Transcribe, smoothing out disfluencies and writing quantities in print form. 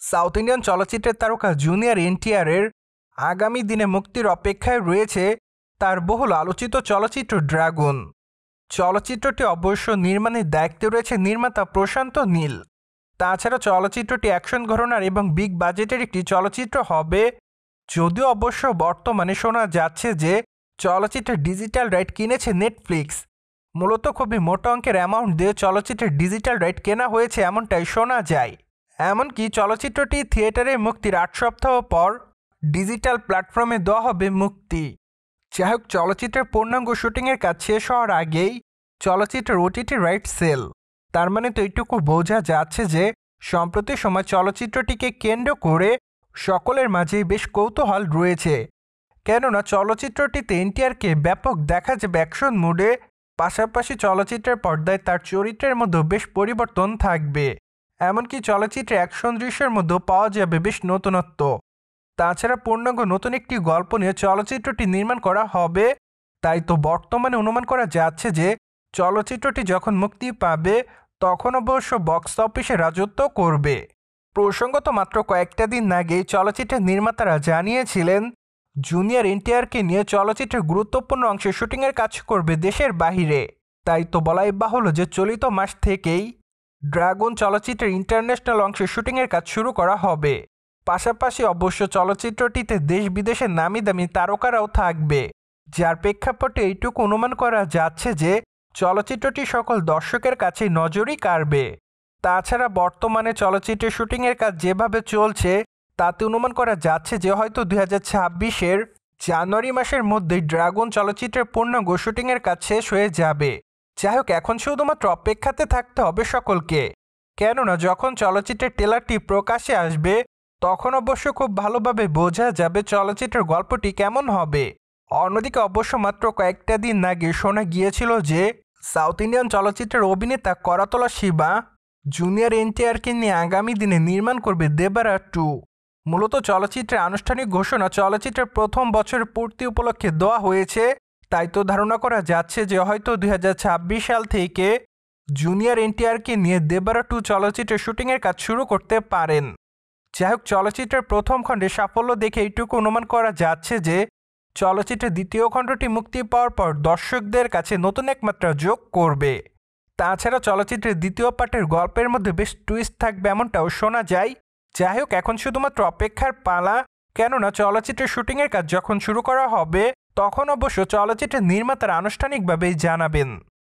South Indian চলচ্চিত্রের তারকা junior এনটিআরের আগামী দিনে মুক্তির অপেক্ষায় রয়েছে তার বহুল আলোচিত চলচ্চিত্র ড্রাগন। চলচ্চিত্রটি অবশ্য নির্মাণের দায়িত্বে রয়েছে নির্মাতা প্রশান্ত নীল। তাছাড়া চলচ্চিত্রটি অ্যাকশন ঘরানার এবং বিগ বাজেটের একটি চলচ্চিত্র হবে, যদিও অবশ্য বর্তমানে শোনা যাচ্ছে যে চলচ্চিত্রের ডিজিটাল রাইট কিনেছে নেটফ্লিক্স। মূলত খুবই মোটা অঙ্কের অ্যামাউন্ট দিয়ে চলচ্চিত্রের ডিজিটাল রাইট কেনা হয়েছে এমনটাই শোনা যায়। এমনকি চলচ্চিত্রটি থিয়েটারে মুক্তির 8 সপ্তাহ পর ডিজিটাল প্ল্যাটফর্মে দেওয়া হবে মুক্তি। যাই হোক, চলচ্চিত্রের পূর্ণাঙ্গ শুটিংয়ের কাজ শেষ হওয়ার আগেই চলচ্চিত্রের ওটিটি রাইট সেল। তার মানে তো এইটুকু বোঝা যাচ্ছে যে সম্প্রতি সময় চলচ্চিত্রটিকে কেন্দ্র করে সকলের মাঝেই বেশ কৌতূহল রয়েছে। কেননা চলচ্চিত্রটিতে এনটিআরকে ব্যাপক দেখা যাবে অ্যাকশন মুডে, পাশাপাশি চলচ্চিত্রের পর্দায় তার চরিত্রের মধ্যে বেশ পরিবর্তন থাকবে। এমনকি চলচ্চিত্রে অ্যাকশন দৃশ্যের মধ্যেও পাওয়া যাবে বেশ নতুনত্ব। তাছাড়া পূর্ণাঙ্গ নতুন একটি গল্প নিয়ে চলচ্চিত্রটি নির্মাণ করা হবে। তাই তো বর্তমানে অনুমান করা যাচ্ছে যে চলচ্চিত্রটি যখন মুক্তি পাবে তখন অবশ্য বক্স অফিসে রাজত্ব করবে। প্রসঙ্গত মাত্র কয়েকটা দিন আগেই চলচ্চিত্রের নির্মাতারা জানিয়েছিলেন জুনিয়র এনটিআরকে নিয়ে চলচ্চিত্রের গুরুত্বপূর্ণ অংশে শুটিংয়ের কাজ করবে দেশের বাহিরে। তাই তো বলাই বাহুল্য যে চলিত মাস থেকেই ড্রাগন চলচ্চিত্রের ইন্টারন্যাশনাল অংশে শুটিংয়ের কাজ শুরু করা হবে। পাশাপাশি অবশ্য চলচ্চিত্রটিতে দেশ বিদেশের নামি দামি তারকারাও থাকবে, যার প্রেক্ষাপটে এইটুকু অনুমান করা যাচ্ছে যে চলচ্চিত্রটি সকল দর্শকের কাছে নজরই কাড়বে। তাছাড়া বর্তমানে চলচ্চিত্রের শুটিংয়ের কাজ যেভাবে চলছে তাতে অনুমান করা যাচ্ছে যে হয়তো 2026-এর জানুয়ারি মাসের মধ্যেই ড্রাগন চলচ্চিত্রের পূর্ণাঙ্গ শুটিংয়ের কাজ শেষ হয়ে যাবে। যাই হোক, এখন শুধুমাত্র অপেক্ষাতে থাকতে হবে সকলকে। কেননা যখন চলচ্চিত্রের ট্রেলারটি প্রকাশ্যে আসবে তখন অবশ্য খুব ভালোভাবে বোঝা যাবে চলচ্চিত্রের গল্পটি কেমন হবে। অন্যদিকে অবশ্য মাত্র কয়েকটা দিন আগে শোনা গিয়েছিল যে সাউথ ইন্ডিয়ান চলচ্চিত্রের অভিনেতা করতলা শিবা জুনিয়র এনটিআরকে নিয়ে আগামী দিনে নির্মাণ করবে দেবারা 2। মূলত চলচ্চিত্রের আনুষ্ঠানিক ঘোষণা চলচ্চিত্রের প্রথম বছরের পূর্তি উপলক্ষে দেওয়া হয়েছে। তাই তো ধারণা করা যাচ্ছে যে হয়তো 2026 সাল থেকে জুনিয়র এনটিআরকে নিয়ে দেবারা 2 চলচ্চিত্রের শুটিংয়ের কাজ শুরু করতে পারেন। যাই হোক, চলচ্চিত্রের প্রথম খণ্ডে সাফল্য দেখে এইটুকু অনুমান করা যাচ্ছে যে চলচ্চিত্রের দ্বিতীয় খণ্ডটি মুক্তি পাওয়ার পর দর্শকদের কাছে নতুন এক মাত্রা যোগ করবে। তাছাড়া চলচ্চিত্রের দ্বিতীয় পার্টের গল্পের মধ্যে বেশ টুইস্ট থাকবে এমনটাও শোনা যায়। যাই হোক, এখন শুধুমাত্র অপেক্ষার পালা। কেননা চলচ্চিত্রের শুটিংয়ের কাজ যখন শুরু করা হবে তখন অবশ্য চলচ্চিত্রের নির্মাতারা আনুষ্ঠানিকভাবেই জানাবেন।